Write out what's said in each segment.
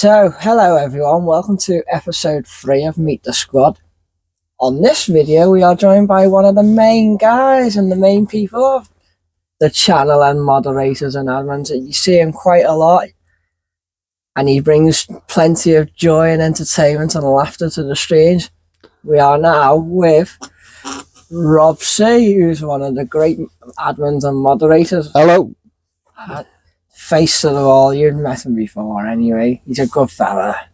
So, hello everyone, welcome to episode 3 of Meet the Squad. On this video, we are joined by one of the main guys and the main people of the channel and moderators and admins. You see him quite a lot, and he brings plenty of joy and entertainment and laughter to the streams. We are now with Rob C, who's one of the great admins and moderators. Hello. Face to the wall, you've met him before anyway. He's a good fella.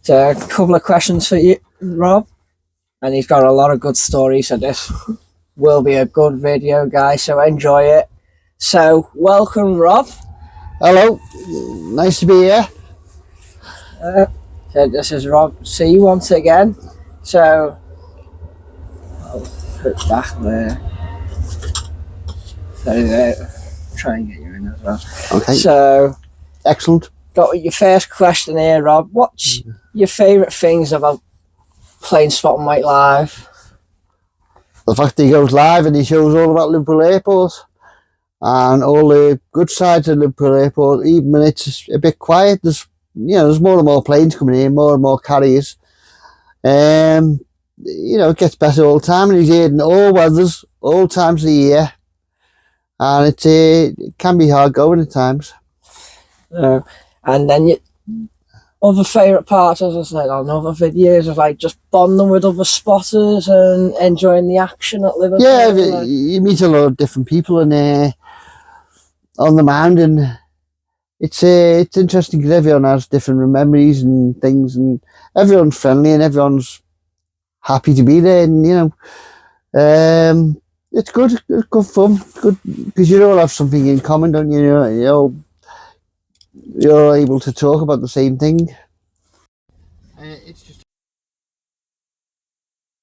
So a couple of questions for you, Rob, and he's got a lot of good stories, so this will be a good video, guys, so enjoy it. So welcome, Rob. Hello, nice to be here. So this is Rob C once again. So I'll put it back there. So there, try and get you in as well. Okay. So excellent. Got your first question here, Rob. What's your favourite things about Planespotting Mike live? The fact that he goes live and he shows all about Liverpool Airport and all the good sides of Liverpool Airport. Even when it's a bit quiet, there's more and more planes coming in, more and more carriers. It gets better all the time, and he's here in all weathers, all times of the year. And it can be hard going at times. And then your other favourite parts, as I said on other videos, is like just bonding with other spotters and enjoying the action at Liverpool. Yeah, you meet a lot of different people and on the mound, and it's interesting because everyone has different memories and things, and everyone's friendly and everyone's happy to be there, and it's good. It's good fun. Good because you all have something in common, don't you? You're able to talk about the same thing. It's just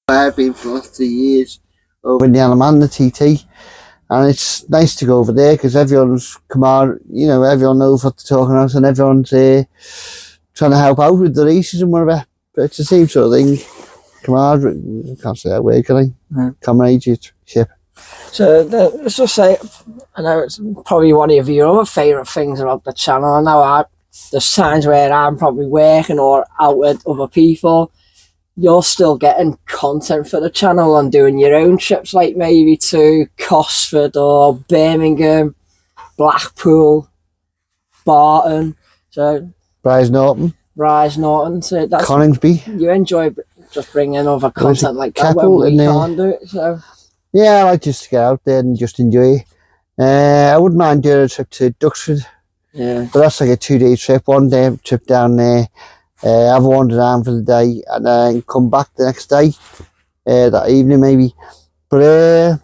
I've been for the last 3 years over in the Alaman, the TT, and it's nice to go over there because everyone's come out. Everyone knows what they're talking about, and everyone's trying to help out with the races and whatever. But it's the same sort of thing. Camaraderie, I can't say that word, can I? Yeah. Comradeship. So let's just say, I know it's probably one of your other favourite things about the channel. I know there's times where I'm probably working or out with other people. You're still getting content for the channel and doing your own trips, like maybe to Cosford or Birmingham, Blackpool, Barton. So Brize Norton. So that's Coningsby. You enjoy just bringing other content like that when we can't do it. So. Yeah, I like just to get out there and just enjoy. I wouldn't mind doing a trip to Duxford. Yeah. But that's like a 2-day trip, 1 day trip down there, have a wander around for the day, and then come back the next day, that evening maybe. But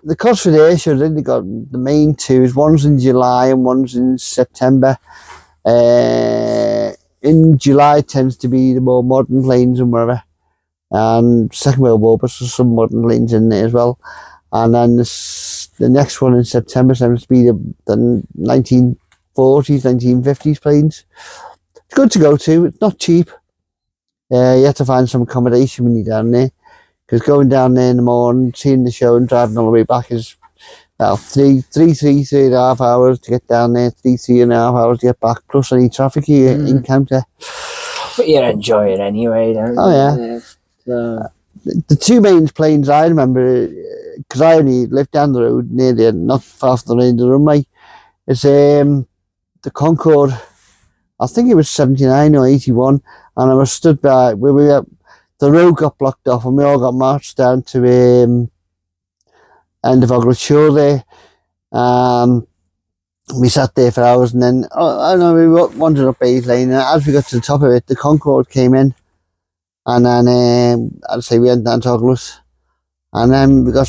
the Cosford Air Show, they got the main two. One's in July and one's in September. In July tends to be the more modern planes and whatever. And Second World War, but there's some modern planes in there as well. And then the next one in September seems to be the 1940s, 1950s planes. It's good to go to. It's not cheap. You have to find some accommodation when you're down there, because going down there in the morning, seeing the show and driving all the way back is about three and a half hours to get down there, three and a half hours to get back, plus any traffic you encounter. But you enjoy it anyway, don't you? Oh yeah. The two main planes I remember, because I only lived down the road near there, not far from the end of the runway, is the Concorde. I think it was 79 or 81, and I was stood by where we were. The road got blocked off, and we all got marched down to end of Oglet Shore there. We sat there for hours, and then we wandered up Bayes Lane, and as we got to the top of it, the Concorde came in. And then, I'd say we went down to Oglet. And then we got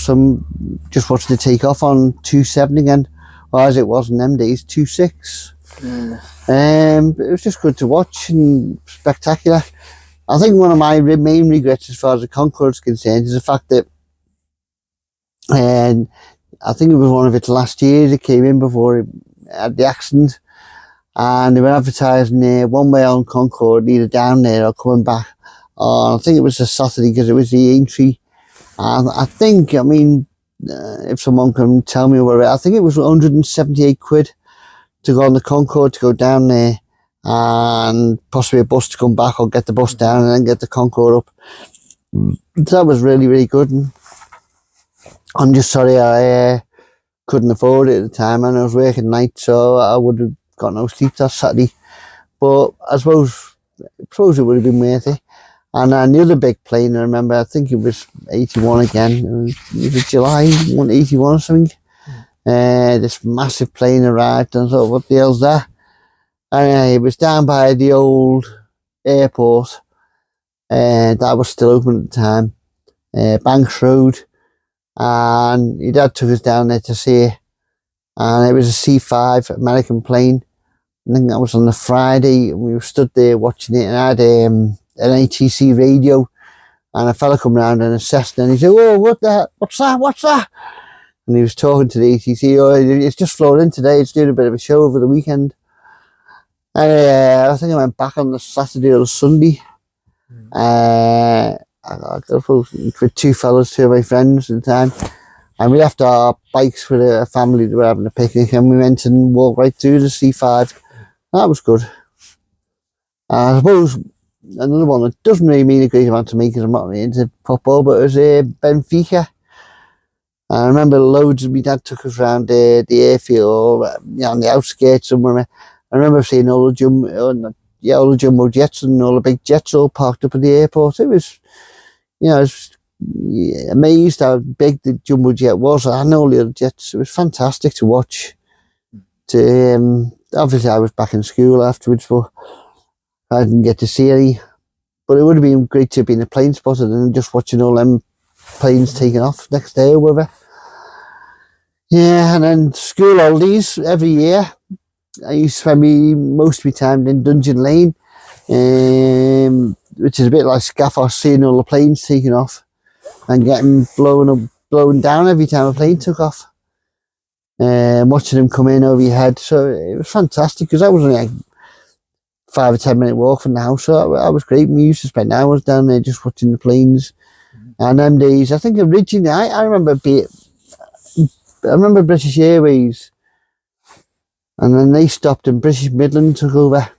just watched it take off on 2.7 again. Or as it was in them days, 2.6. It was just good to watch and spectacular. I think one of my main regrets as far as the Concorde is concerned is the fact that, I think it was one of its last years it came in before it had the accident. And they were advertising one way on Concorde, either down there or coming back. I think it was a Saturday because it was the entry. And I think, if someone can tell me where I think it was 178 quid to go on the Concorde to go down there. and possibly a bus to come back, or get the bus down and then get the Concorde up. So that was really, really good. And I'm just sorry I couldn't afford it at the time, and I was working nights, so I would have got no sleep that Saturday. But I suppose it would have been worth it. And the other big plane, I remember, I think it was 81 again. Was it July 81 or something? This massive plane arrived, and I thought, what the hell's that? And it was down by the old airport. That was still open at the time. Banks Road. And your dad took us down there to see it. And it was a C5 American plane. I think that was on the Friday. We were stood there watching it, and I had an ATC radio, and a fella come round and assessed it, and he said, "Oh, what's that?" And he was talking to the ATC. "Oh, it's just flown in today. It's doing a bit of a show over the weekend." And I think I went back on the Saturday or the Sunday. I with two fellas, two of my friends at the time, and we left our bikes with a family that were having a picnic, and we went and walked right through the C5. That was good. I suppose another one that doesn't really mean a great amount to me because I'm not really into football, but it was Benfica. I remember loads of my dad took us around the airfield, or on the outskirts somewhere. I remember seeing all the jumbo jets and all the big jets all parked up at the airport. It was, I was amazed how big the jumbo jet was. I know all the other jets. It was fantastic to watch. Obviously, I was back in school afterwards, but I didn't get to see any. But it would have been great to have been a plane spotter and just watching all them planes taking off next day or whatever. Yeah, and then school holidays every year. I used to spend most of my time in Dungeon Lane, which is a bit like Scaffos, seeing all the planes taking off and getting blown down every time a plane took off. Watching them come in over your head. So it was fantastic because that was only like 5 or 10 minute walk from the house. So that was great. We used to spend hours down there just watching the planes. And them days, I think originally, I remember British Airways, and then they stopped and British Midland took over.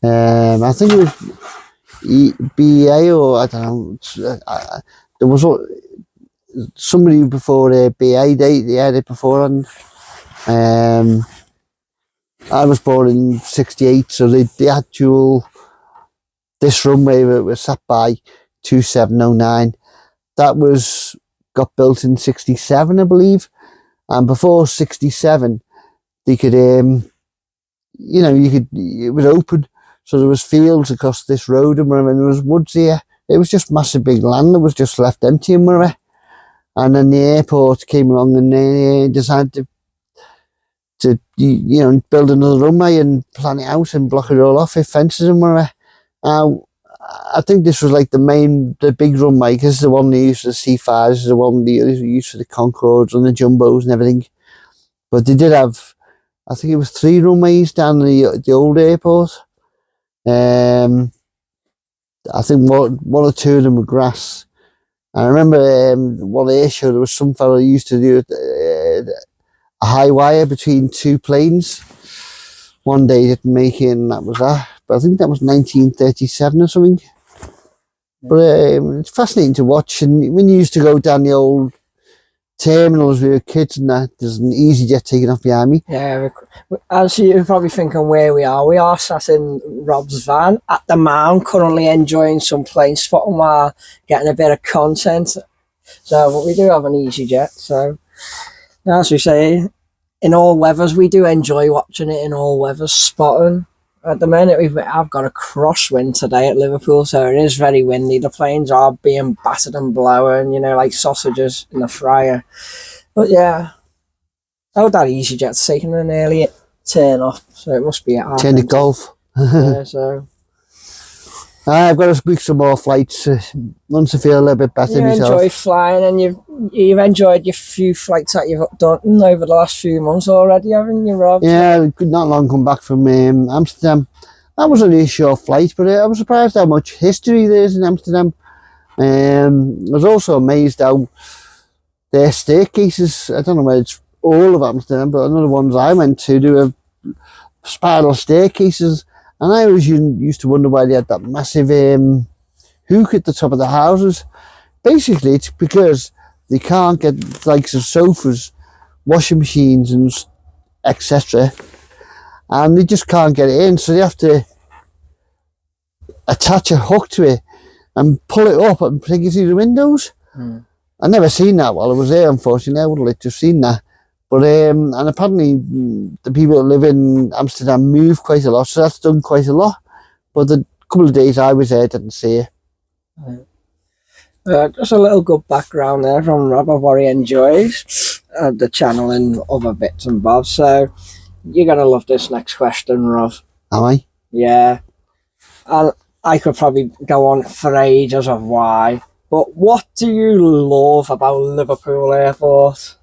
I think it was BA, or I don't know. There was somebody before BA. They had it before, and I was born in '68, so the actual this runway was sat by 2709. That got built in '67, I believe, and before '67, they could it was open, so there was fields across this road and wherever, and there was woods here. It was just massive big land that was just left empty and wherever. And then the airport came along and they decided to build another runway and plan it out and block it all off with fences and wherever. I think this was like the big runway, because the one they used for the C5s, the one they used for the Concords and the Jumbos and everything. But they did have, I think it was 3 runways down the old airport. I think one or two of them were grass. I remember one air show, there was some fellow who used to do a high wire between 2 planes. One day didn't make it, and that was that. But I think that was 1937 or something. But it's fascinating to watch. And when you used to go down the old terminals with your kids and that, there's an EasyJet taking off behind me. Yeah, as you're probably thinking where we are sat in Rob's van at the Mound, currently enjoying some plane spotting while getting a bit of content. So, but we do have an EasyJet. So, as we say, in all weathers, we do enjoy watching it in all weathers, spotting. At the minute, I've got a crosswind today at Liverpool, so it is very windy. The planes are being battered and blowing, like sausages in the fryer. But yeah, that EasyJet's taking an early turn off, so it must be at Turn to golf. Yeah, so I've got to book some more flights once I feel a little bit better myself. You enjoy flying, and you've enjoyed your few flights that you've done over the last few months already, haven't you, Rob? Yeah, not long come back from Amsterdam. That was only a short flight, but I was surprised how much history there is in Amsterdam. I was also amazed how their staircases, I don't know whether it's all of Amsterdam, but another ones I went to, they were spiral staircases, and I always used to wonder why they had that massive hook at the top of the houses. Basically, it's because they can't get like some sofas, washing machines, and etc. And they just can't get it in, so they have to attach a hook to it and pull it up and take it through the windows. I never seen that while I was there, unfortunately. I would have liked to have seen that. But and apparently the people that live in Amsterdam move quite a lot, so that's done quite a lot. But the couple of days I was there, I didn't see it. Just a little good background there from Rob of what he enjoys, the channel and other bits and bobs. So you're going to love this next question, Rob. Am I? Yeah. I could probably go on for ages of why. But what do you love about Liverpool Airport?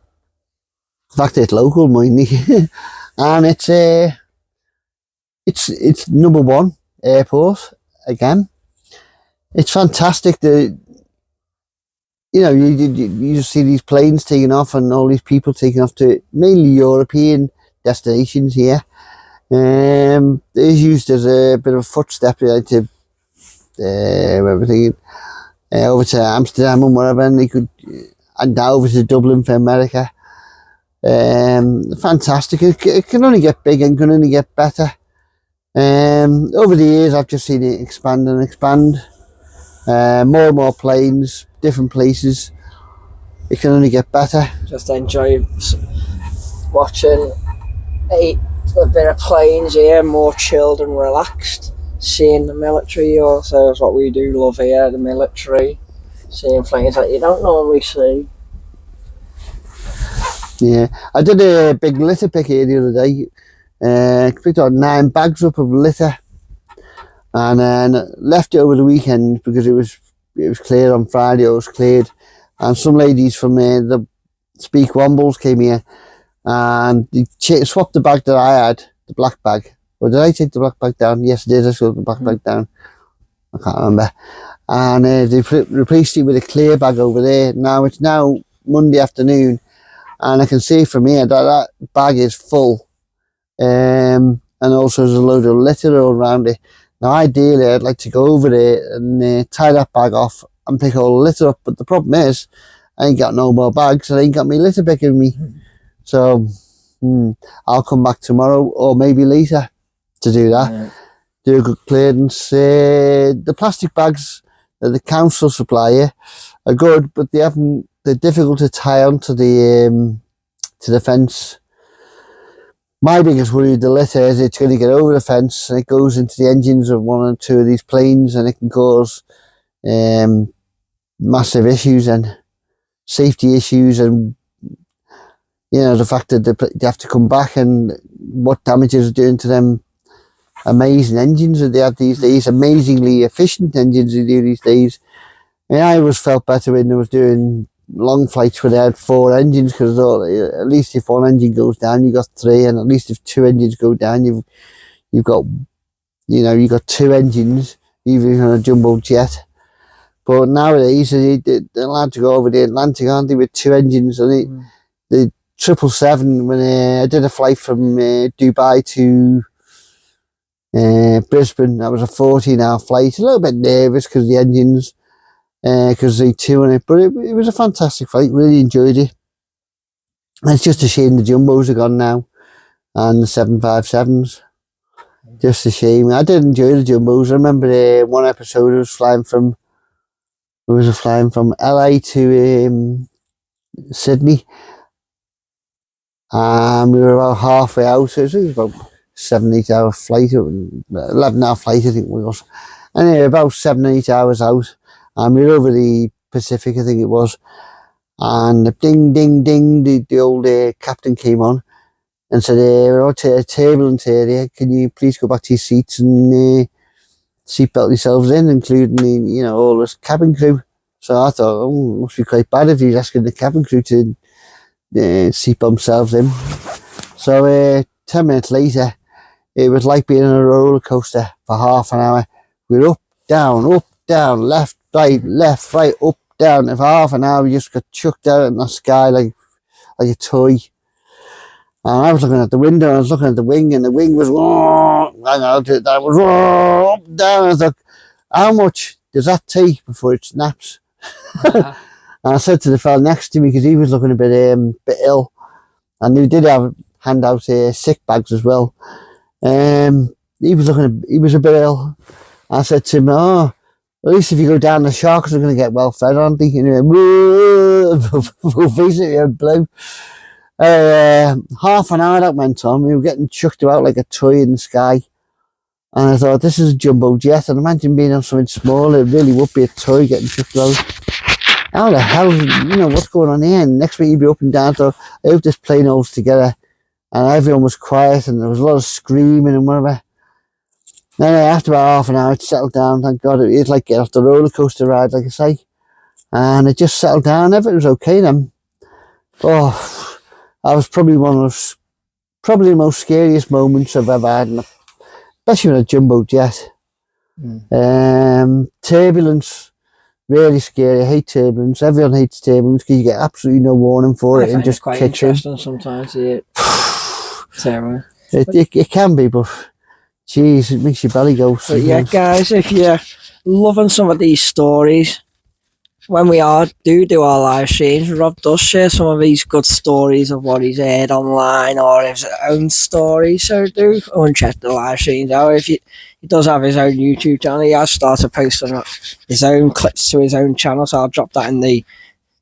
The fact that it's local, mind you. And it's number one airport again. It's fantastic. You just see these planes taking off and all these people taking off to mainly European destinations here. It's used as a bit of a footstep to everything over to Amsterdam and wherever, and and over to Dublin for America. Fantastic. It can only get big and can only get better. Over the years, I've just seen it expand and expand. More and more planes, different places. It can only get better. Just enjoy watching a bit of planes here, more chilled and relaxed. Seeing the military also is what we do love here, the military. Seeing planes that you don't normally see. Yeah, I did a big litter pick here the other day. Picked up 9 bags up of litter, and then left it over the weekend because it was cleared on Friday. It was cleared, and some ladies from the Speak Wombles came here, and they swapped the bag that I had, the black bag. Or did I take the black bag down? Yes, I did. I took the black bag down. I can't remember. And they replaced it with a clear bag over there. Now it's Monday afternoon, and I can see from here that bag is full. And also there's a load of litter all around it. Now ideally I'd like to go over there and tie that bag off and pick all the litter up, but the problem is I ain't got no more bags, and I ain't got my litter pick with me. So I'll come back tomorrow or maybe later to do that. Yeah. Do a good clearance. The plastic bags that the council supply you are good, but they're difficult to tie onto the fence. My biggest worry with the litter is it's going to get over the fence and it goes into the engines of 1 or 2 of these planes, and it can cause massive issues and safety issues, and the fact that they have to come back and what damages are doing to them amazing engines that they have these days, amazingly efficient engines they do these days. And I always felt better when I was doing long flights where they had 4 engines, because at least if 1 engine goes down, you got 3, and at least if 2 engines go down, you've got 2 engines, even on a jumbo jet. But nowadays they're allowed to go over the Atlantic, aren't they, with 2 engines? And the 777, when I did a flight from Dubai to Brisbane, that was a 14-hour flight. A little bit nervous because the engines, because they 2 in it, but it was a fantastic flight. Really enjoyed it. And it's just a shame the jumbos are gone now, and the 757s. Just a shame. I did enjoy the jumbos. I remember one episode I was flying from LA to Sydney, and we were about halfway out. So it was about 7-8 hour flight, 11-hour flight I think it was. Anyway, about 7-8 hours out, and we were over the Pacific, I think it was, and ding ding ding, the old captain came on and said, we're out to a turbulence area, can you please go back to your seats and seatbelt yourselves in, including all this cabin crew. So I thought, it must be quite bad if he's asking the cabin crew to seatbelt themselves in. So 10 minutes later, it was like being on a roller coaster for half an hour. We're up, down, left, right, up, down. And for half an hour, we just got chucked out in the sky like a toy. And I was looking at the window, and I was looking at the wing, and the wing was, that was up, down. I was like, how much does that take before it snaps? And I said to the fella next to me, because he was looking a bit ill, and we did hand out sick bags as well. He was a bit ill. I said to him, "Oh, at least if you go down, the sharks are going to get well fed, aren't they?" And he went, full face of blue. Half an hour that went on, we were getting chucked about like a toy in the sky. And I thought, this is a jumbo jet, and imagine being on something small, it really would be a toy getting chucked about. How the hell, what's going on here? And next week you'd be up and down, so I hope this plane holds together. And everyone was quiet, and there was a lot of screaming and whatever. Then after about half an hour, it settled down, thank God. It was like getting off the roller coaster ride, like I say. And it just settled down, everything was okay then. Oh, that was probably the most scariest moments I've ever had, especially with a jumbo jet. Turbulence, really scary. I hate turbulence. Everyone hates turbulence because you get absolutely no warning for it and just quite kicks in. interesting sometimes. Terrible. It can be, but jeez, it makes your belly go. But yeah, guys, if you're loving some of these stories, when we do our live streams, Rob does share some of these good stories of what he's heard online or his own stories. So do go and check the live streams out. He does have his own YouTube channel. He has started posting his own clips to his own channel, so I'll drop that in the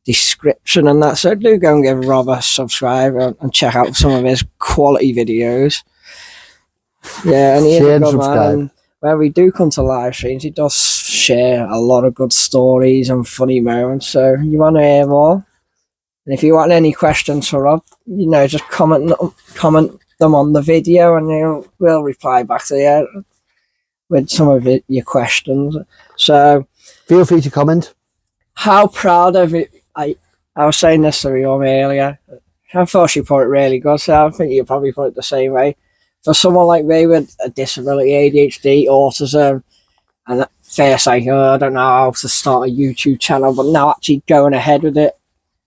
description and that. So do go and give Rob a subscribe and check out some of his quality videos. Yeah, and he is a good man. And when we do come to live streams, he does share a lot of good stories and funny moments. So you want to hear more? And if you want any questions for Rob, just comment them on the video, and we'll reply back to you with some of your questions. So feel free to comment. How proud of it? I was saying this to Riom earlier. I thought she put it really good, so I think you probably put it the same way. For someone like me with a disability, ADHD, autism, and at first I don't know how to start a YouTube channel, but now actually going ahead with it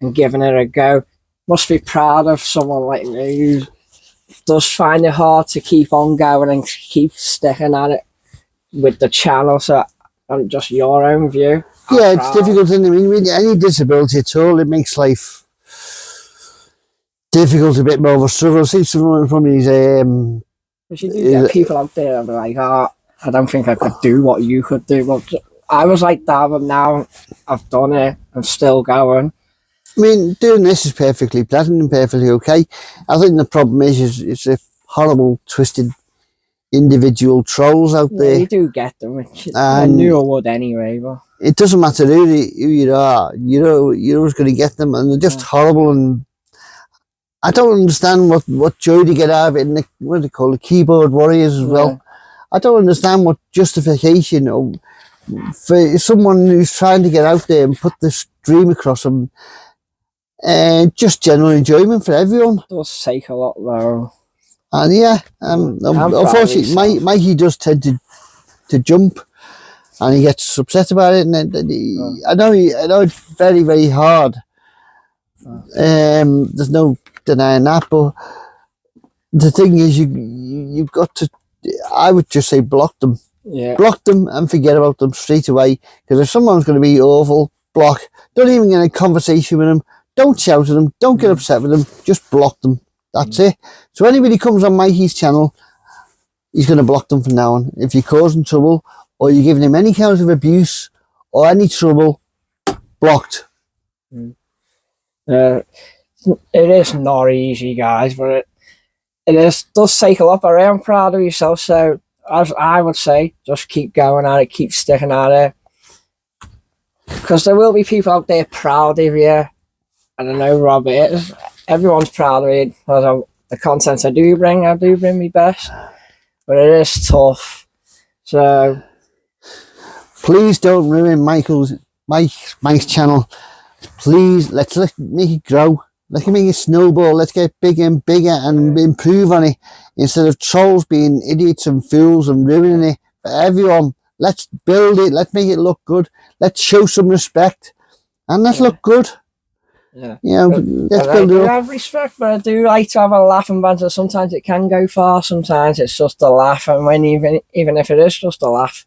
and giving it a go, must be proud of someone like me who does find it hard to keep on going and keep sticking at it with the channel. So just your own view. Yeah, it's difficult. I mean, with any disability at all, it makes life difficult, a bit more of a struggle. I see someone from these. You do get people out there that are like, I don't think I could do what you could do. But I was like that, but now I've done it. I'm still going. I mean, doing this is perfectly pleasant and perfectly okay. I think the problem is it's a horrible, twisted individual trolls out there. You do get them, which I knew I would anyway. But it doesn't matter who you are. You're always going to get them, and they're just horrible. And I don't understand what joy to get out of it. And what do they call it? Keyboard warriors as well. I don't understand what justification for someone who's trying to get out there and put this dream across them. And just general enjoyment for everyone. It does take a lot though. And yeah, unfortunately, Mikey does tend to jump, and he gets upset about it. And I know it's very, very hard. There's no denying that, but the thing is, you've got to. I would just say block them. Yeah. Block them and forget about them straight away. Because if someone's going to be awful, block. Don't even get in a conversation with them. Don't shout at them. Don't get upset with them. Just block them. That's it. So anybody comes on Mikey's channel, he's going to block them from now on. If you're causing trouble or you're giving him any kind of abuse or any trouble, blocked. It is not easy, guys, but it does take a lot. But I am proud of yourself. So as I would say, just keep going at it, keep sticking at it. Because there will be people out there proud of you. And I know Rob is. Everyone's proud of it. The content I do bring my best. But it is tough. So please don't ruin Mike's channel. Please, let's make it grow. Let's make it snowball. Let's get bigger and bigger and improve on it. Instead of trolls being idiots and fools and ruining it for everyone. Let's build it. Let's make it look good. Let's show some respect. And let's look good. Yeah. You know, let's I build do it up. have respect, but I do like to have a laugh and banter. Sometimes it can go far, sometimes it's just a laugh, and when even if it is just a laugh,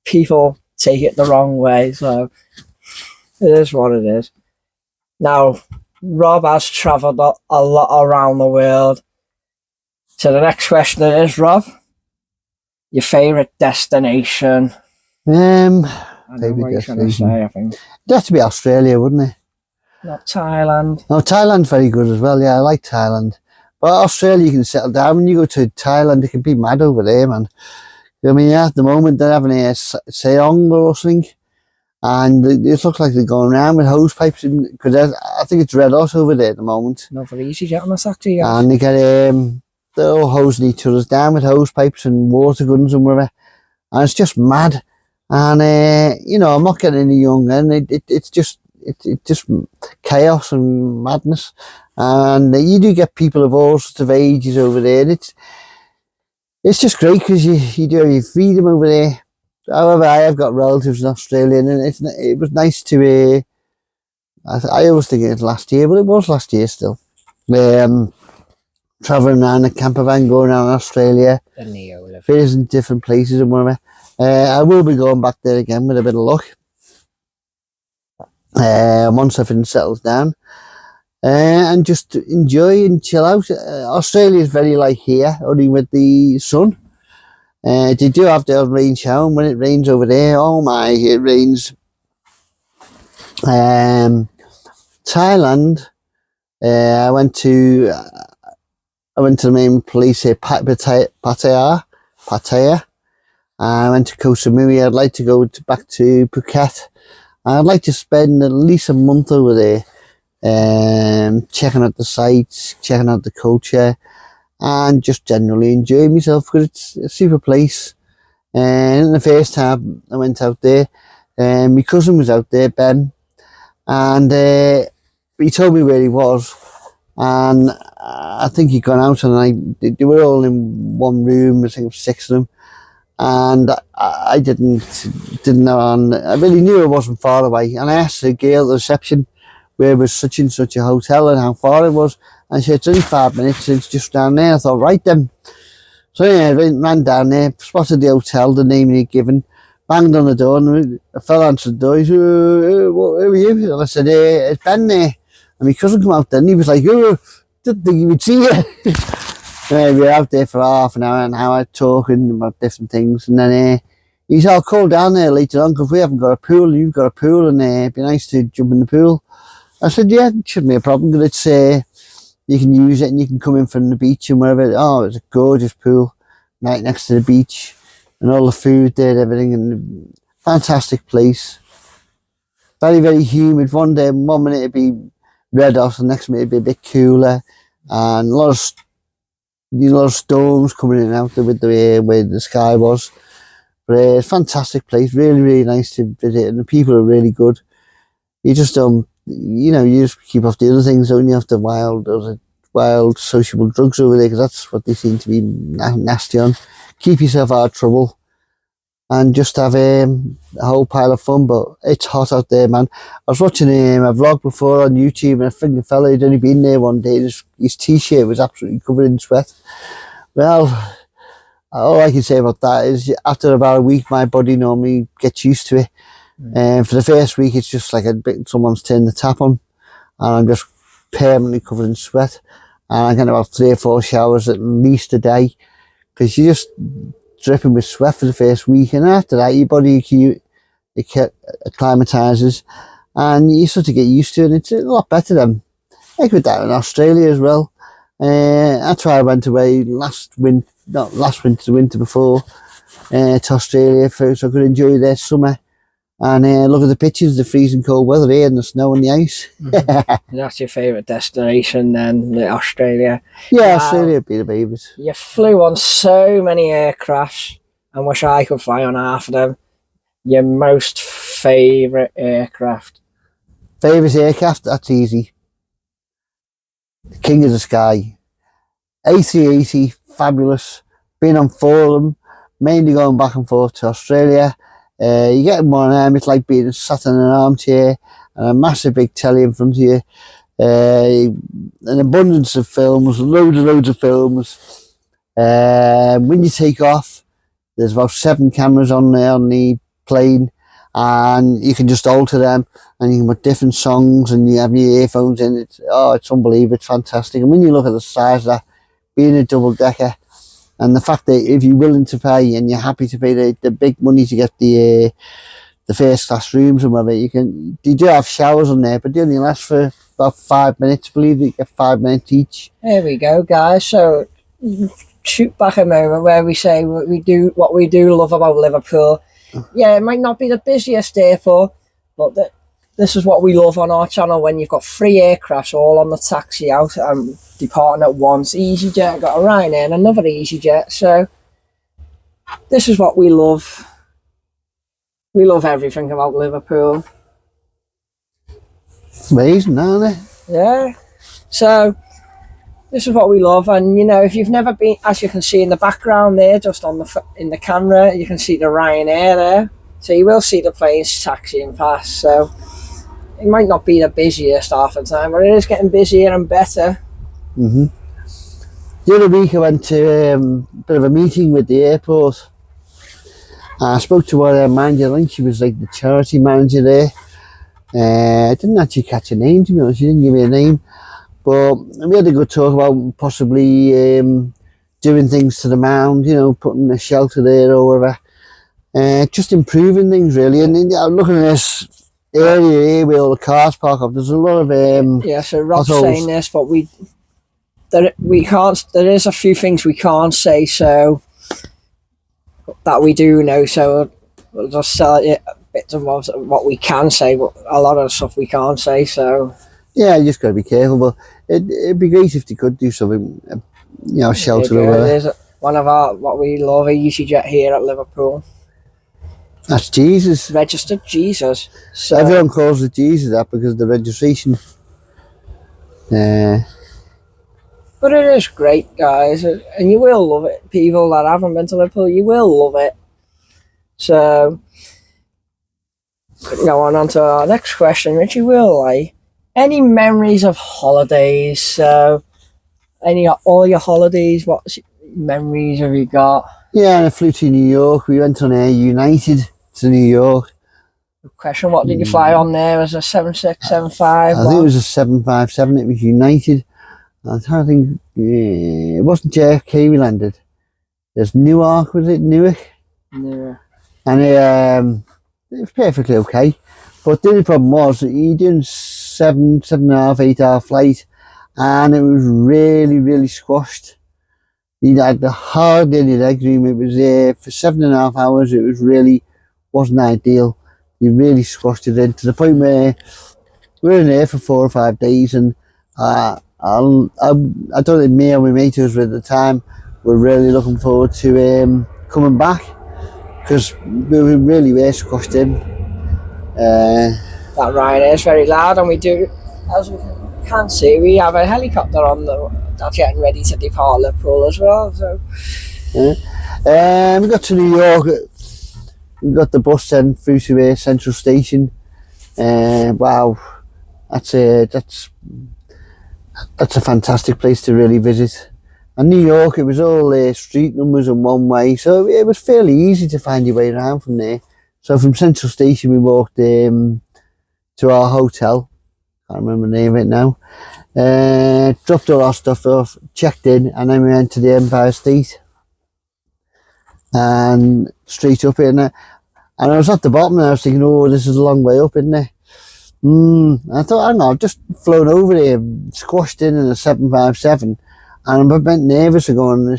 people take it the wrong way, so it is what it is. Now, Rob has travelled a lot around the world. So the next question is, Rob, your favourite destination? I know Favourite what he's going to destination. say, I think. It'd have to be Australia, wouldn't it? Not Thailand. No, Thailand's very good as well. Yeah, I like Thailand. But Australia, you can settle down. When you go to Thailand, it can be mad over there, man. I mean, at the moment, they're having a seong or something. And it looks like they're going around with hose pipes, because I think it's red hot over there at the moment. Not very easy getting us, actually, guys. And they get they're all hosing each other's down with hose pipes and water guns and whatever, and it's just mad. And you know, I'm not getting any younger, and it's just chaos and madness. And you do get people of all sorts of ages over there. And it's just great because you do have your freedom over there. However, I have got relatives in Australia, and it was nice to. I always think it's last year, but it was last year still. Travelling around a camper van, going around Australia, visiting different places and whatever. I will be going back there again with a bit of luck. Once everything settles down. And just enjoy and chill out. Australia is very like here, only with the sun. They do have the odd rain shower, and when it rains over there, oh my, it rains. Thailand, I went to the main place here, Pattaya. I went to Koh Samui. I'd like to go back to Phuket. I'd like to spend at least a month over there, checking out the sights, checking out the culture, and just generally enjoying myself, because it's a super place. And the first time I went out there, my cousin was out there, Ben, and he told me where he was. And I think he'd gone out, and they were all in one room. I think it was 6 of them, and I didn't know. And I really knew it wasn't far away. And I asked the girl at the reception where was such and such a hotel and how far it was, and she said it's only 5 minutes. It's just down there. I thought, right then. So yeah, I ran down there, spotted the hotel, the name he'd given, banged on the door, and a fella answered the door. He said, who are you? And I said, it's Ben there. And my cousin come out then, he was like, oh, didn't think he would see you. We were out there for half an hour talking about different things. And then he said, I'll call down there later on, because we haven't got a pool, and you've got a pool, and it'd be nice to jump in the pool. I said, yeah, it shouldn't be a problem, because it's, you can use it, and you can come in from the beach and wherever. Oh, it's a gorgeous pool right next to the beach, and all the food there and everything, and fantastic place. Very, very humid. One minute it'd be red hot, and next minute it'd be a bit cooler, and a lot of storms coming in and out with the where the sky was. But it's a fantastic place, really, really nice to visit, and the people are really good. You just you just keep off the other things, don't you? Off the wild sociable drugs over there, because that's what they seem to be nasty on. Keep yourself out of trouble, and just have a whole pile of fun. But it's hot out there, man. I was watching a vlog before on YouTube, and I think the fella had only been there one day. His t-shirt was absolutely covered in sweat. Well, all I can say about that is after about a week, my body normally gets used to it. And for the first week, it's just like someone's turned the tap on, and I'm just permanently covered in sweat. And I get about 3 or 4 showers at least a day, because you're just dripping with sweat for the first week, and after that your body acclimatises, and you sort of get used to it, and it's a lot better than like with that in Australia as well. That's why I went away the winter before, to Australia so I could enjoy their summer and look at the pictures of the freezing cold weather here and the snow and the ice. That's your favourite destination then, Australia? Yeah, Australia would be the favourite. You flew on so many aircrafts, and wish I could fly on half of them. Your most favourite aircraft? Favourite aircraft? That's easy. The King of the Sky. A380, fabulous. Been on 4 of them, mainly going back and forth to Australia. You get one of them, it's like being sat in an armchair and a massive big telly in front of you. an abundance of films, loads of films. When you take off, there's about 7 cameras on there on the plane, and you can just alter them, and you can put different songs, and you have your earphones in. It's unbelievable. It's fantastic. And when you look at the size of that, being a double decker, and the fact that if you're willing to pay and you're happy to pay the big money to get the first class rooms and whatever, you do have showers on there, but they only last for about 5 minutes. I believe you get 5 minutes each. There we go, guys. So shoot back a moment where we say what we do love about Liverpool. Yeah, it might not be the busiest airport, but this is what we love on our channel. When you've got 3 aircrafts all on the taxi out and departing at once, EasyJet got a Ryanair and another EasyJet. So this is what we love. We love everything about Liverpool. It's amazing, isn't it? Yeah. So this is what we love, and you know, if you've never been, as you can see in the background there, just on in the camera, you can see the Ryanair there. So you will see the planes taxiing past. So it might not be the busiest half the time, but it is getting busier and better. Mm-hmm. The other week I went to a bit of a meeting with the airport. I spoke to one of their manager. I think she was like the charity manager there. I didn't actually catch her name, to be honest. She didn't give me a name. But we had a good talk about possibly doing things to the mound, you know, putting a shelter there or whatever. Just improving things, really. And I'm looking at this area here where all the cars park up. There's a lot of yeah, so Rob's potholes. saying this, but we can't. There is a few things we can't say, so that we do know. So we'll just sell it bits of what we can say, but a lot of the stuff we can't say. So yeah, you just got to be careful. But it'd be great if they could do something, you know, shelter or whatever. There's one of what we love, a EasyJet here at Liverpool. That's Jesus. Registered Jesus. So everyone calls it Jesus that because of the registration. But it is great, guys, and you will love it. People that haven't been to Liverpool, you will love it. So, going on to our next question, Richie, any memories of holidays? So, all your holidays, what memories have you got? Yeah, and I flew to New York. We went on Air United to New York. Good question. What did you fly on there? Was it 7675? I think it was a 757. It was United. I think it wasn't JFK we landed. There's Newark, was it? Newark? Yeah. And it was perfectly okay. But the only problem was that you're doing 7.5, 8 hour flight, and it was really squashed. You had hardly any leg room. It was for 7.5 hours. It wasn't ideal. You really squashed it in to the point where we were in there for 4 or 5 days, and I don't think me and my mate who was with at the time were really looking forward to coming back, because we really were squashed in. That Ryanair is very loud, and we do, as we can see, we have a helicopter on that's getting ready to depart Liverpool as well. So we got to New York. We got the bus then through to Central Station. Wow, that's a fantastic place to really visit. And New York, it was all street numbers and one way, so it was fairly easy to find your way around from there. So from Central Station we walked to our hotel, can't remember the name of it now, dropped all our stuff off, checked in, and then we went to the Empire State and straight up in there. And I was at the bottom and I was thinking, oh, this is a long way up, isn't it? I thought, hang on, I've just flown over here, squashed in a 757, and I'm a bit nervous of going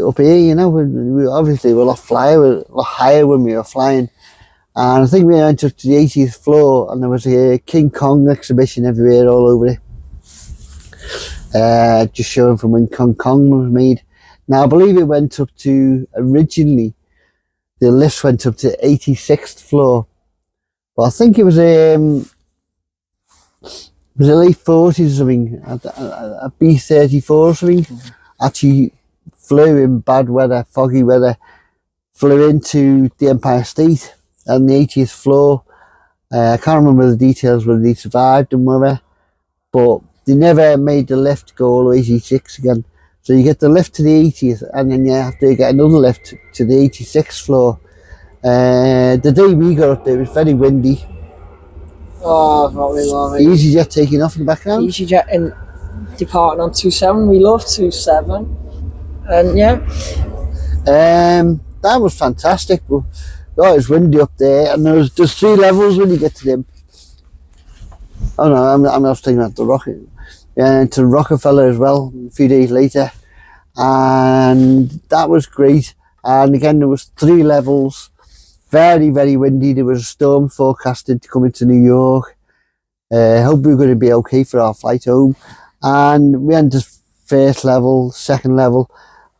up here, you know. We obviously were a lot higher when we were flying. And I think we went up to the 80th floor, and there was a King Kong exhibition everywhere, all over it. Just showing from when King Kong was made. Now, I believe it went up to, originally, the lifts went up to 86th floor. But I think it was a late 40s or something, a B-34 or something. Actually flew in bad weather, foggy weather, flew into the Empire State on the 80th floor. I can't remember the details, whether they survived and whatever. but they never made the lift go all the way to 86 again. So you get the lift to the 80th, and then you have to get another lift to the 86th floor. The day we got up there, it was very windy. Oh, what we love it. EasyJet taking off in the background. EasyJet and departing on 27. We love 27. And yeah. That was fantastic. But oh, it was windy up there, and there's 3 levels when you get to them. Oh no, I'm not thinking about the Rocket. To Rockefeller as well a few days later, and that was great. And again, there was 3 levels, very, very windy. There was a storm forecasted to come into New York. Hope we were going to be okay for our flight home, and we went to first level, second level,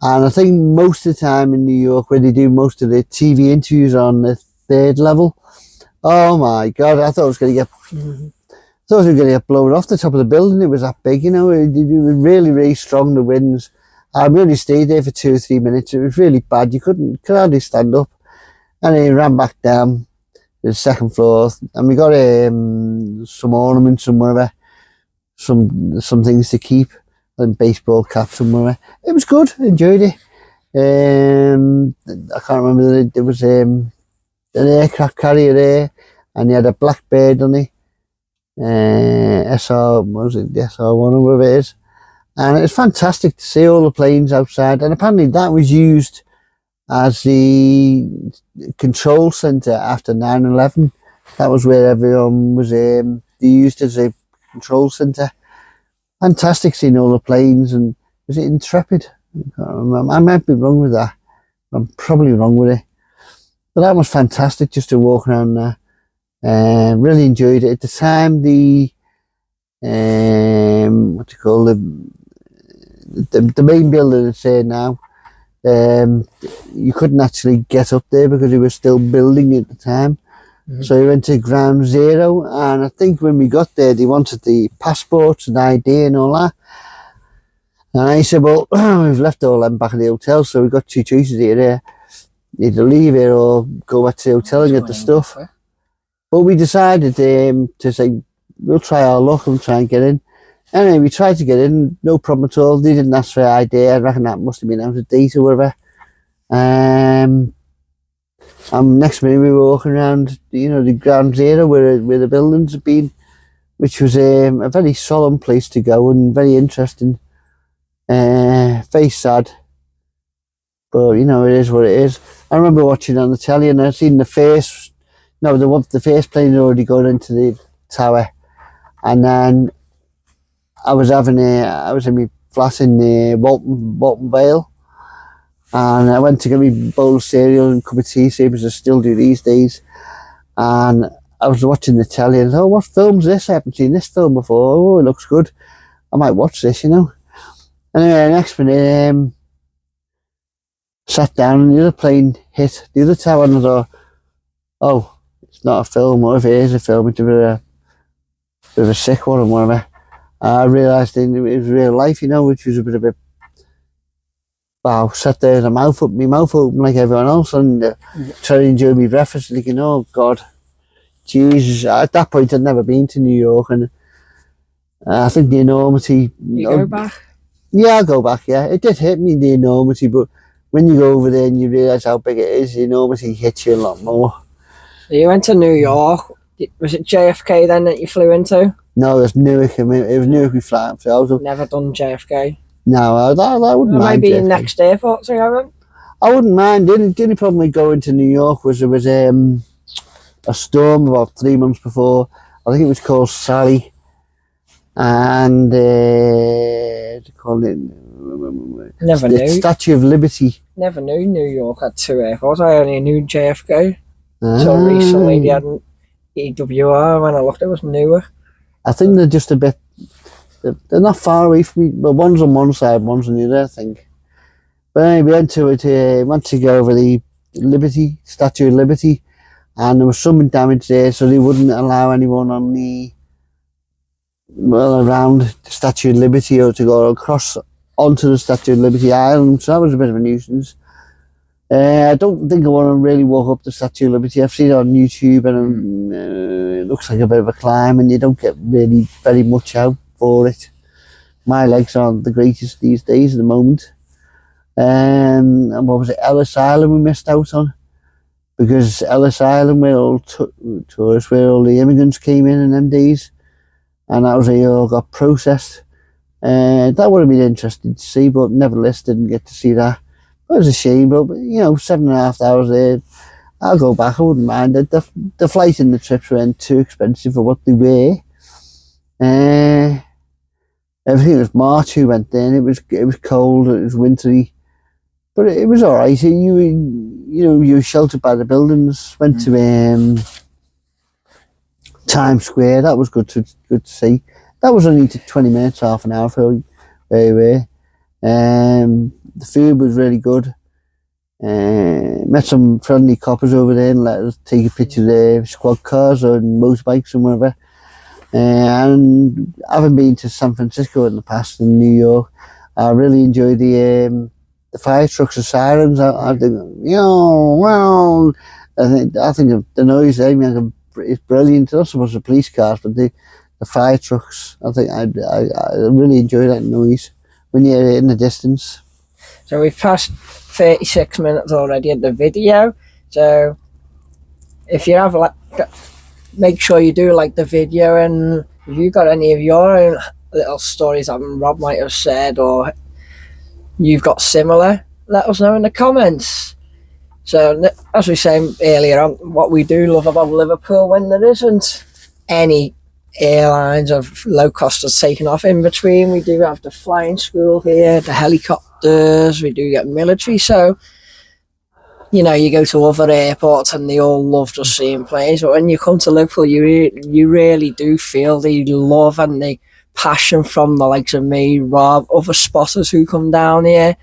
and I think most of the time in New York, where they do most of the TV interviews, on the 3rd level. Oh my God, I thought I was going to get blown off the top of the building. It was that big, you know. It was really, really strong, the winds. I really stayed there for 2 or 3 minutes. It was really bad. You could hardly stand up. And then ran back down to the 2nd floor, and we got some ornaments and whatever, some things to keep, and baseball caps and whatever. It was good. Enjoyed it. I can't remember. There was an aircraft carrier there, and they had a Blackbird on it. SR, what was it, the SR1 or whatever it is, and it's fantastic to see all the planes outside. And apparently that was used as the control centre after 9/11. That was where everyone was used as a control centre. Fantastic seeing all the planes. And was it Intrepid? I can't remember. I might be wrong with that. I'm probably wrong with it, but that was fantastic just to walk around there. Really enjoyed it. At the time, the what do you call the main building that's there now, you couldn't actually get up there because they were still building at the time. So we went to ground zero, and I think when we got there, they wanted the passports and ID and all that. And I said, well, we've left all them back at the hotel, so we've got 2 choices here. Either leave here or go back to the hotel and get the stuff. But we decided to say, we'll try our luck and try and get in. Anyway, we tried to get in, no problem at all. They didn't ask for an ID. I reckon that must have been out of date or whatever. And next minute we were walking around, you know, the ground zero where the buildings had been, which was a very solemn place to go and very interesting. Very sad. But, you know, it is what it is. I remember watching on the telly, and I seen the first plane had already gone into the tower, and then I was in my flat in Walton Vale, and I went to get me bowl of cereal and cup of tea, same as I still do these days. And I was watching the telly, and I thought, oh, what film's this? I haven't seen this film before. Oh, it looks good. I might watch this, you know. Anyway, next minute, sat down, and the other plane hit the other tower, and I thought, oh, it's not a film, or if it is a film, it's a bit of a sick one and whatever. I realised it was real life, you know, which was a bit of a, wow, sat there with my mouth open like everyone else, and trying to enjoy my breakfast, thinking, oh God, Jesus. At that point I'd never been to New York, and I think the enormity. You go back? Yeah, I'll go back, yeah. It did hit me, the enormity, but when you go over there and you realise how big it is, the enormity hits you a lot more. So you went to New York. Was it JFK then that you flew into? No, it was Newark. I mean, it was Newark we flew out. Never done JFK. No, I wouldn't mind. Maybe next airport to go in. I wouldn't mind. The only problem with going to New York was there was a storm about 3 months before. I think it was called Sally, and they called it the Statue of Liberty. Never knew New York had 2 airports. I only knew JFK. So recently they had an EWR. When I looked, it was Newark. I think they're just a bit. They're not far away from me. Well, one's on one side, one's on the other, I think. But anyway, we went to go over the Statue of Liberty, and there was some damage there, so they wouldn't allow anyone on around the Statue of Liberty or to go across onto the Statue of Liberty Island. So that was a bit of a nuisance. I don't think I want to really walk up the Statue of Liberty. I've seen it on YouTube, and it looks like a bit of a climb, and you don't get really very much out for it. My legs aren't the greatest these days at the moment. And what was it, Ellis Island we missed out on, because Ellis Island where all tourists, where all the immigrants came in them days, and that was where you all got processed. That would have been interesting to see, but nevertheless didn't get to see that. It was a shame, but 7.5 hours there, I'll go back. I wouldn't mind it. The flight and the trips weren't too expensive for what they were. Everything was March we went there, and it was cold, it was wintry, but it was all right. You were sheltered by the buildings. Went to Times Square. That was good to see. That was only 20 minutes, half an hour from where we were. The food was really good. Met some friendly coppers over there and let us take a picture of their squad cars or motorbikes and whatever. And having been to San Francisco in the past and New York, I really enjoyed the fire trucks and sirens. I think, wow. I think the noise is brilliant. It's not so much the police cars, but the fire trucks. I think I really enjoy that noise when you're in the distance. So we've passed 36 minutes already of the video. So if you have make sure you do like the video, and if you've got any of your own little stories that Rob might have said, or you've got similar, let us know in the comments. So as we said earlier on, what we do love about Liverpool, when there isn't any airlines of low cost are taken off in between, we do have the flying school here, the helicopters, we do get military. So you go to other airports and they all love just seeing planes, but when you come to Liverpool, you really do feel the love and the passion from the likes of me, Rob, other spotters who come down here.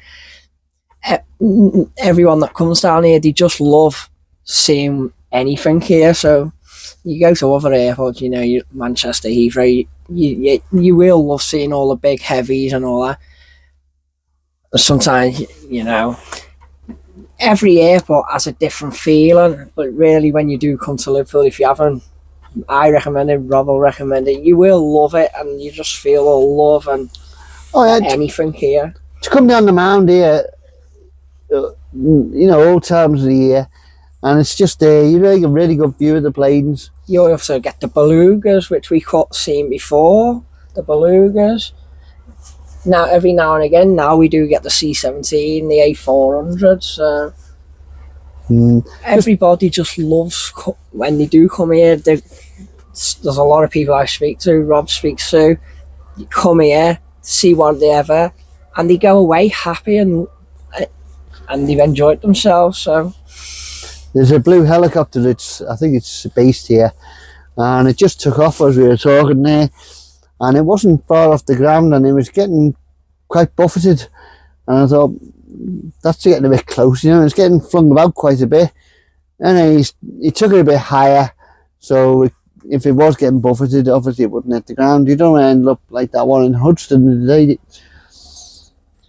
Everyone that comes down here, they just love seeing anything here. So you go to other airports, Manchester, Heathrow, you will love seeing all the big heavies and all that. Sometimes, every airport has a different feeling, but really when you do come to Liverpool, if you haven't, I recommend it, Rob will recommend it, you will love it, and you just feel all love and anything here. To come down the mound here, all times of the year, and it's just you really get a really good view of the planes. You also get the belugas, which we seen before, the belugas. Now, every now and again, now we do get the C-17, the A400. So everybody just loves when they do come here. There's a lot of people I speak to, Rob speaks to, you come here, see whatever, and they go away happy and they've enjoyed themselves. So there's a blue helicopter I think it's based here, and it just took off as we were talking there. And it wasn't far off the ground, and it was getting quite buffeted, and I thought, that's getting a bit close, it's getting flung about quite a bit, and then he took it a bit higher, so if it was getting buffeted, obviously it wouldn't hit the ground. You don't end up like that one in Hudson today.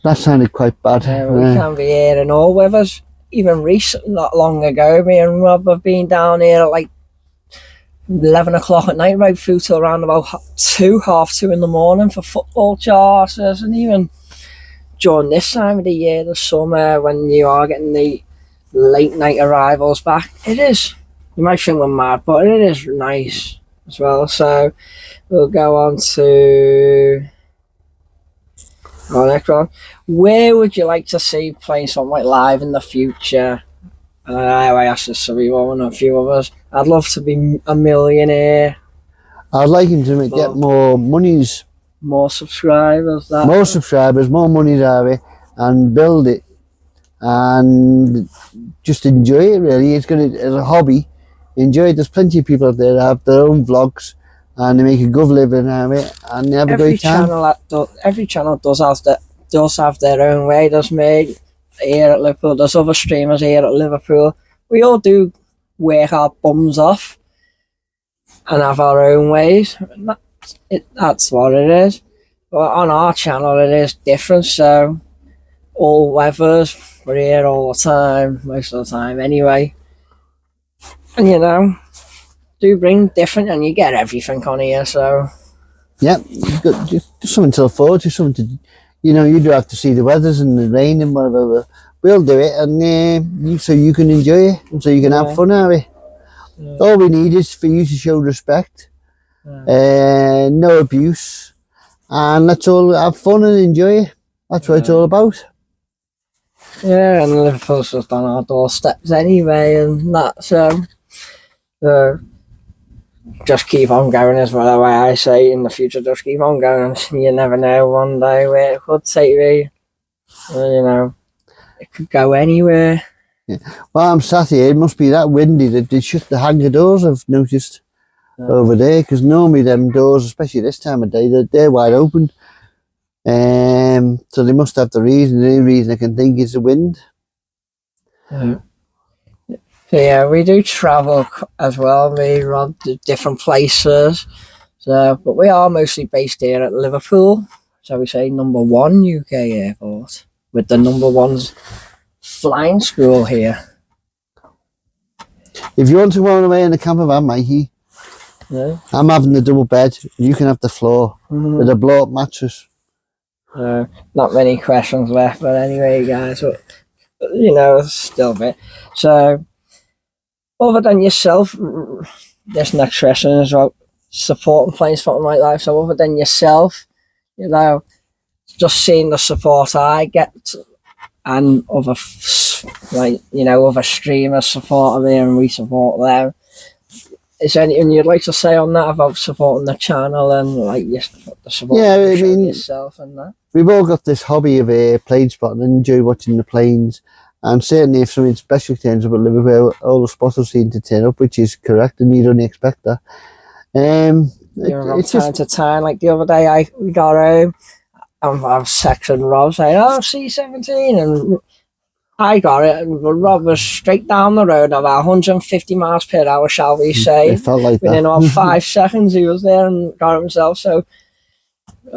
That sounded quite bad. We can be here in all weathers. Even recent, not long ago, me and Rob have been down here at like 11 o'clock at night, right through till around about half 2 in the morning for football charters. And even during this time of the year, the summer, when you are getting the late night arrivals back, it is, you might think we're mad, but it is nice as well. So we'll go on to our next one. Where would you like to see Planespotting Mike live in the future? I asked this to everyone and a few of us. I'd love to be a millionaire. I'd like him to get more monies. More subscribers. More subscribers, more money that way, and build it. And just enjoy it, really. It's a hobby. Enjoy it. There's plenty of people out there that have their own vlogs, and they make a good living out of it, and they have a great time. Every channel does have their own way. There's me here at Liverpool, there's other streamers here at Liverpool. We all do work our bums off and have our own ways. That's what it is. But on our channel it is different, so all weathers, we're here all the time, most of the time anyway. And do bring different, and you get everything on here, so Yeah, just something to look forward to, something to, you do have to see the weathers and the rain and whatever, but we'll do it, and so you can enjoy it, and so you can have fun out of it. All we need is for you to show respect, no abuse, and that's all. Have fun and enjoy it. That's what it's all about. Yeah, and Liverpool's just on our doorsteps anyway, and that, so just keep on going is what the way I say. In the future, just keep on going. You never know one day where it could take you. It could go anywhere. Yeah. Well, I'm sat here. It must be that windy that they shut the hangar doors. I've noticed over there, because normally them doors, especially this time of day, they're wide open. So they must have the reason. The only reason I can think is the wind. So yeah, we do travel as well. We run to different places. So, but we are mostly based here at Liverpool. So we say #1 UK airport with the #1 flying school here. If you want to go away in the camper van, Mikey, I'm having the double bed. You can have the floor with a blow-up mattress. Not many questions left, but anyway, guys, but, still a bit. So, other than yourself, this next question is about support and Planespotting Mike life. So, other than yourself, just seeing the support I get, and other other streamers support me and we support them. Is there anything you'd like to say on that about supporting the channel and the support yourself and that? We've all got this hobby of plane spotting and enjoy watching the planes, and certainly if something special turns up at Liverpool, all the spotters seem to turn up, which is correct, and you'd only expect that. It's time to time. Like the other day, we got home and I was texting Rob saying, "Oh, C-17," and I got it, and Rob was straight down the road about 150 miles per hour, shall we say. It felt like within about 5 seconds he was there and got it himself. So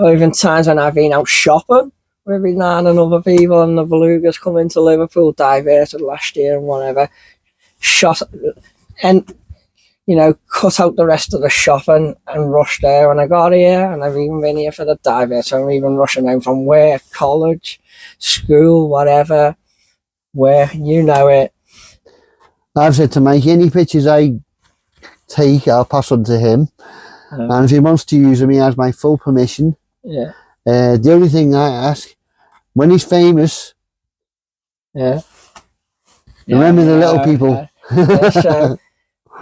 even times when I've been out shopping with my nan and other people, and the belugas come into Liverpool, diverted last year and whatever, shot and cut out the rest of the shopping and rushed there when I got here. And I've even been here for the divert, so I'm even rushing home from work, college, school, whatever, where it. I've said to Mike, any pictures I take, I'll pass on to him. And if he wants to use them, he has my full permission. Yeah. The only thing I ask, when he's famous, remember the little people. So,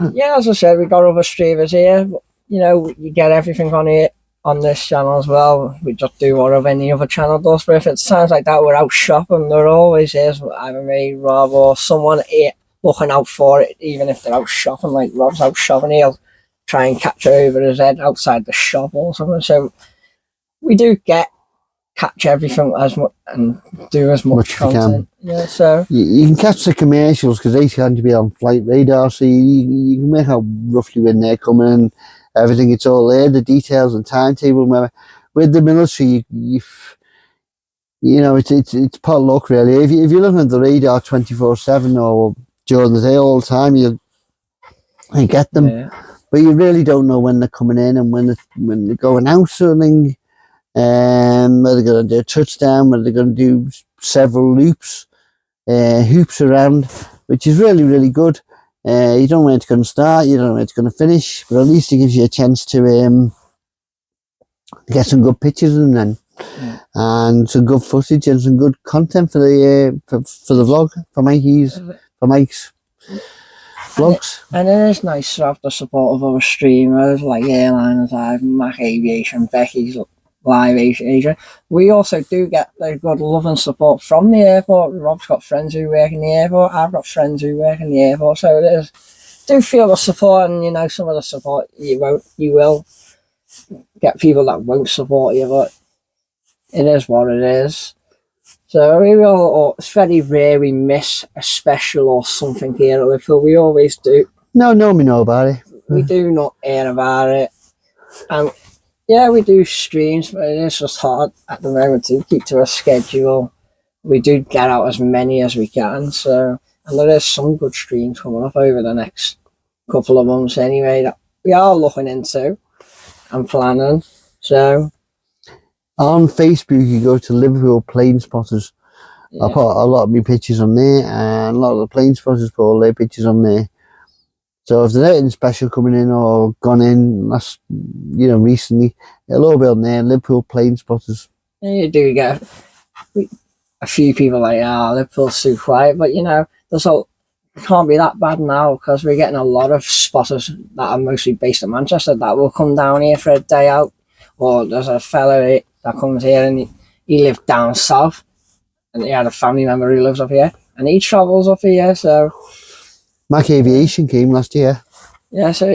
as I said, we got other streamers here. You get everything on here on this channel as well. We just do whatever any other channel does. But if it sounds like that, we're out shopping, there always is either me, Rob, or someone here looking out for it. Even if they're out shopping, like Rob's out shopping, he'll try and catch it over his head outside the shop or something. So we do catch everything as much and do as much content. Yeah, so you can catch the commercials because they tend to be on flight radar, so you can make out roughly when they're coming and everything. It's all there, the details and timetable. With the military, it's pot luck really. If you're looking at the radar 24/7 or during the day all the time, you get them. Yeah. But you really don't know when they're coming in and when they're going out, sort of thing. Whether they're going to do a touchdown, whether they're going to do several hoops around, which is really, really good. You don't know when it's going to start, you don't know when it's going to finish, but at least it gives you a chance to get some good pictures and and some good footage and some good content for the vlog, for Mike's vlogs. And it is nice to have the support of other streamers like Airliners, Mac Aviation, Becky's Live Asia. We also do get the good love and support from the airport. Rob's got friends who work in the airport. I've got friends who work in the airport. So it is. Do feel the support, and some of the support you will get people that won't support you, but it is what it is. So we will. It's very rare we miss a special or something here at Liverpool. We always do. No, we know about it. We do not hear about it, and yeah, we do streams, but it is just hard at the moment to keep to a schedule. We do get out as many as we can, so, and there is some good streams coming up over the next couple of months anyway that we are looking into and planning. So on Facebook, you go to Liverpool Planespotters. yeah. I put a lot of my pictures on there, and a lot of the Planespotters put all their pictures on there. So if there's anything special coming in or gone in, that's, you know, recently, it'll all be on there. Liverpool Planespotters. You do get a few people like, Liverpool's too quiet, but you know, it can't be that bad now, because we're getting a lot of spotters that are mostly based in Manchester that will come down here for a day out. Or there's a fellow that comes here, and he lived down south, and he had a family member who lives up here, and he travels up here. So Mac Aviation came last year. yeah, so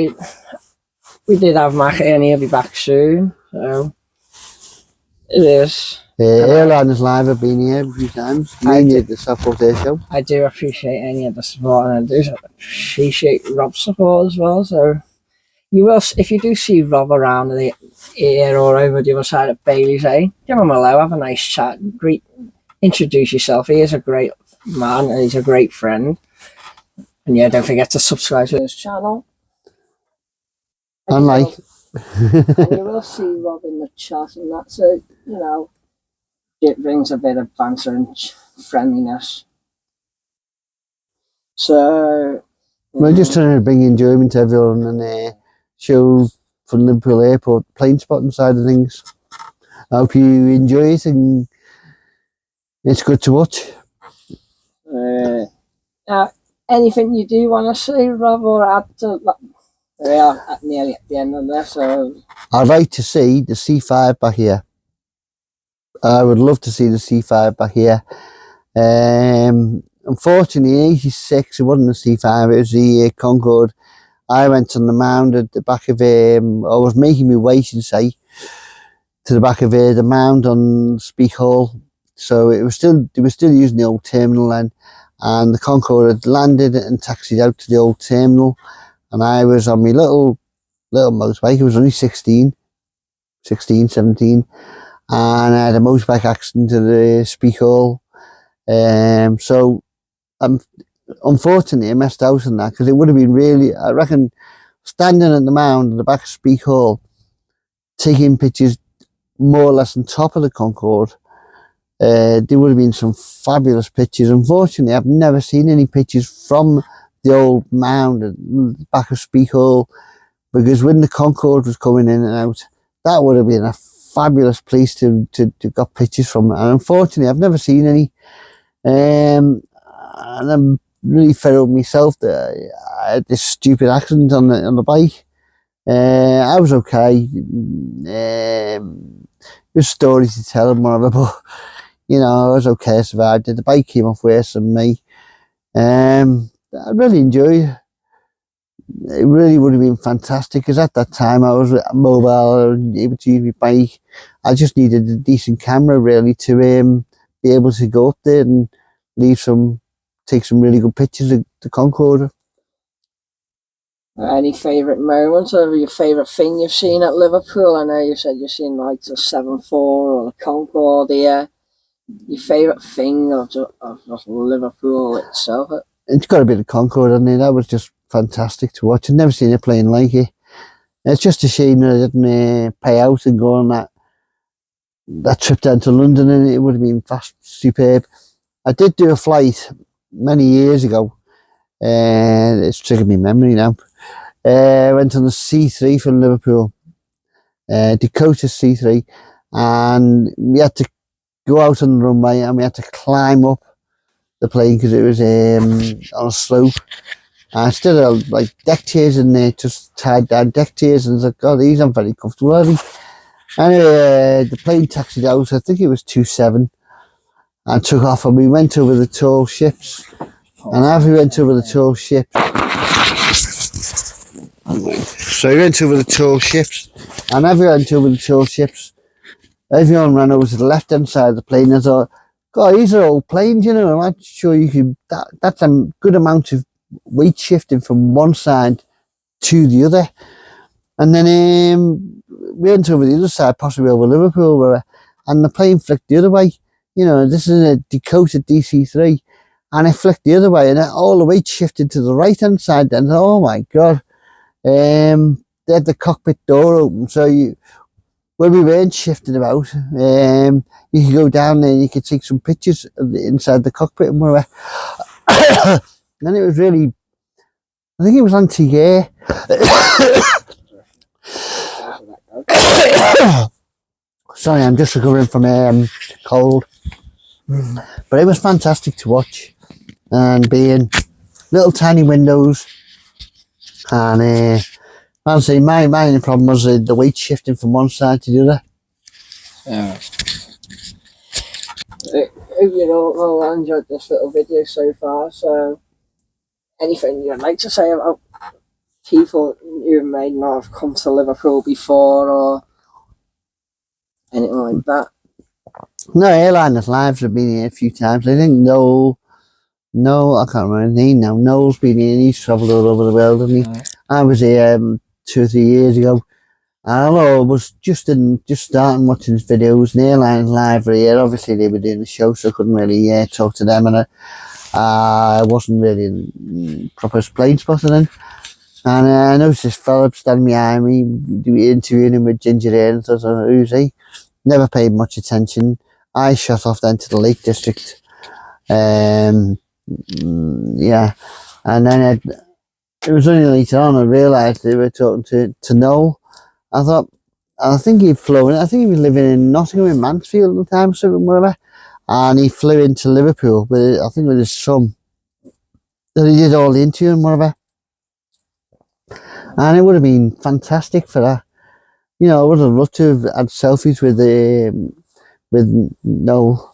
we did have Mac here, and he'll be back soon. So it is. Airliners Live have been here a few times. Mainly at the Southport Air Show. I do appreciate any of the support, and I do appreciate Rob's support as well. So you will, if you do see Rob around the here or over the other side of Bailey's, give him a hello, have a nice chat, introduce yourself. He is a great man, and he's a great friend. And yeah, don't forget to subscribe to his channel. And like. And you will see Rob in the chat and that, so, you know, it brings a bit of banter and friendliness. So we're just trying to bring enjoyment to everyone and show from Liverpool Airport plane spotting side of things. I hope you enjoy it and it's good to watch. Anything you do want to say, Rob, or add to that? We are nearly at the end of this, so I'd like to see the C5 back here. I would love to see the C5 back here. Unfortunately, in '86, it wasn't the C5, it was the Concorde. I went on the mound at the back of I was making my way, should say, to the back of the mound on Speak Hall. So they were still using the old terminal then, and the Concorde had landed and taxied out to the old terminal, and I was on my little motorbike. I was only 16, 17, and I had a motorbike accident at the Speak Hall. So unfortunately I missed out on that, because it would have been really, I reckon, standing at the mound at the back of Speak Hall, taking pictures more or less on top of the Concorde. There would have been some fabulous pictures. Unfortunately, I've never seen any pictures from the old mound at the back of Speak Hall, because when the Concorde was coming in and out, that would have been a fabulous place to got pictures from. And unfortunately, I've never seen any. And I'm really fed up myself that I had this stupid accident on the bike. I was okay. There's stories to tell and whatever, but you know, I was okay. I survived it. The bike came off worse than me. I really enjoyed it. It really would have been fantastic, because at that time I was mobile, able to use my bike. I just needed a decent camera really to be able to go up there and take some really good pictures of the Concorde. Any favourite moments, or your favourite thing you've seen at Liverpool? I know you said you've seen like the 7-4 or the Concorde here. Your favourite thing of Liverpool itself? It's got to be the Concorde, hasn't it? That was just fantastic to watch. I've never seen a plane like it. It's just a shame that I didn't pay out and go on that trip down to London, and it would have been superb. I did do a flight many years ago, and it's triggered my memory now. I went on the C3 from Liverpool, Dakota C3, and we had to go out on the runway and we had to climb up the plane because it was on a slope. And I still had like deck chairs in there, just tied down deck chairs, and I was like, God, these aren't very comfortable, are they? Anyway, the plane taxied out, I think it was 27, and took off, and we went over the tall ships. And as we went over the tall ships, everyone ran over to the left hand side of the plane. I thought, God, these are old planes, you know. I'm not sure you could. That's a good amount of weight shifting from one side to the other. And then we went over the other side, possibly over Liverpool, and the plane flicked the other way. You know, this is a Dakota DC-3, and it flicked the other way, and all the weight shifted to the right hand side. Then, oh my God, they had the cockpit door open, so when we weren't shifting about, you could go down there and you could take some pictures inside the cockpit and whatever. And it was really, I think it was anti-air. Sorry, I'm just recovering from cold. But it was fantastic to watch, and being little tiny windows, and honestly, my only problem was the weight shifting from one side to the other. Yeah. Hope you all enjoyed this little video so far. So, anything you'd like to say about people who may not have come to Liverpool before, or anything like that? No, airliners' lives have been here a few times. I think no, I can't remember his name now. Noel's been here and he's travelled all over the world, hasn't he? Right. I was here 2 or 3 years ago. I don't know, I was just starting watching his videos, and Airlines Live were here. Obviously, they were doing the show, so I couldn't really talk to them, and I wasn't really proper plane spotting then. And I noticed this fella standing behind me, interviewing him with ginger hair, and I thought, oh, who's he? Never paid much attention. I shot off then to the Lake District. Yeah, and then it was only later on I realised they were talking to Noel. I thought, I think he'd flown. I think he was living in Nottingham in Mansfield at the time, something whatever, and he flew into Liverpool. But I think with his son, that he did all the interview and whatever. And it would have been fantastic for that. You know, I would have loved to have had selfies with Noel.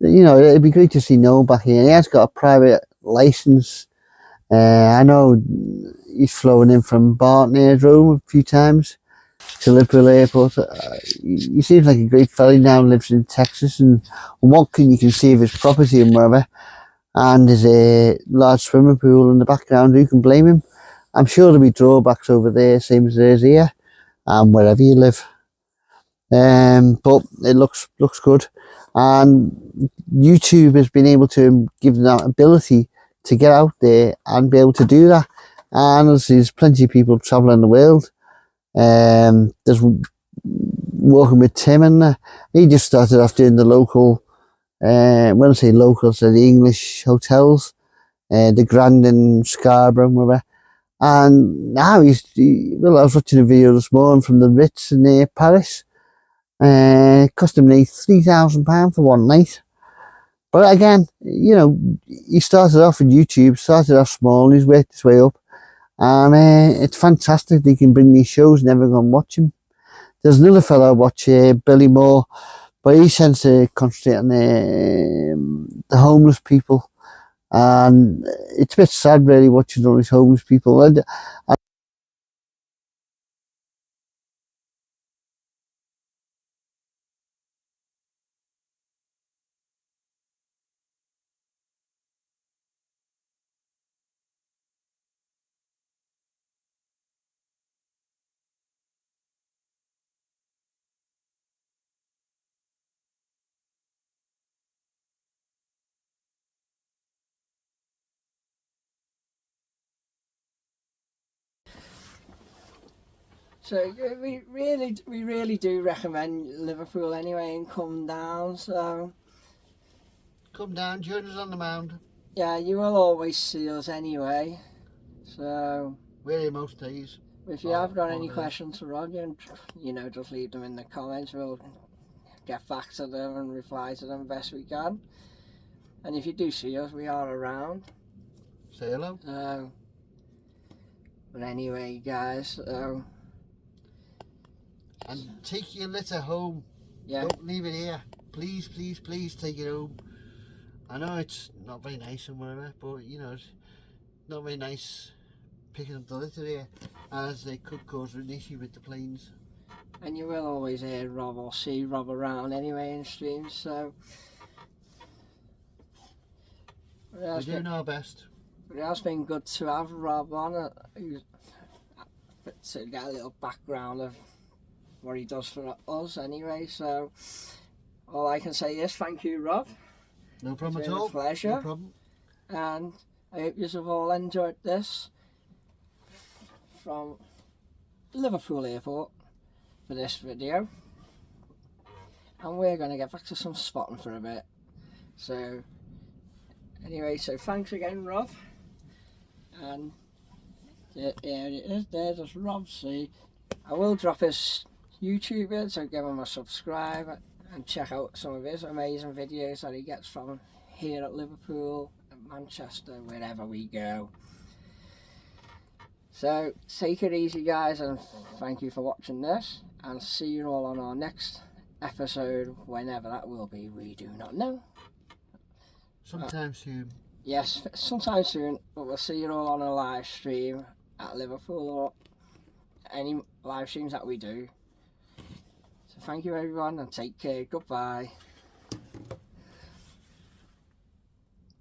You know, it'd be great to see Noel back here. He has got a private license. I know he's flown in from Barton Aerodrome a few times to Liverpool Airport. He seems like a great fella. He now lives in Texas, and what you can see of his property and wherever. And there's a large swimming pool in the background. Who can blame him? I'm sure there'll be drawbacks over there, same as there is here, and wherever you live. But it looks good, and YouTube has been able to give them that ability to get out there and be able to do that. And there's plenty of people traveling the world. There's working with Tim, and he just started off doing the local, when I say local, so the English hotels, the Grand in Scarborough and whatever. And now I was watching a video this morning from the Ritz in Paris. Cost him £3,000 for one night. But again, you know, he started off on YouTube, started off small, and he's worked his way up. And it's fantastic that he can bring these shows and everyone watch him. There's another fellow I watch, Billy Moore, but he tends to concentrate on the homeless people. And it's a bit sad, really, watching all these homeless people. So we really do recommend Liverpool anyway, and come down. So Come down, join us on the mound. yeah, you will always see us anyway. So we're here most days. If you have got any questions for Roger, you know, just leave them in the comments. We'll get back to them and reply to them best we can. And if you do see us, we are around. Say hello. But anyway, guys. And take your litter home. Yeah. Don't leave it here. Please, please, please take it home. I know it's not very nice and whatever, but you know, it's not very nice picking up the litter here, as they could cause an issue with the planes. And you will always hear Rob or see Rob around anyway in streams, so we're doing our best. It has been good to have Rob on, to get a little background of what he does for us anyway. So all I can say is thank you, Rob. No problem at all. It's been a pleasure. No problem. And I hope you have all enjoyed this from Liverpool Airport for this video. and we're going to get back to some spotting for a bit. So anyway, so thanks again, Rob. And there it is, there's Rob. See, I will drop his YouTube in, so give him a subscribe and check out some of his amazing videos that he gets from here at Liverpool, at Manchester, wherever we go. So take it easy, guys, and thank you for watching this, and see you all on our next episode, whenever that will be, we do not know. Sometime soon. Yes, sometime soon, but we'll see you all on a live stream at Liverpool, or any live streams that we do. So thank you everyone, and take care. Goodbye.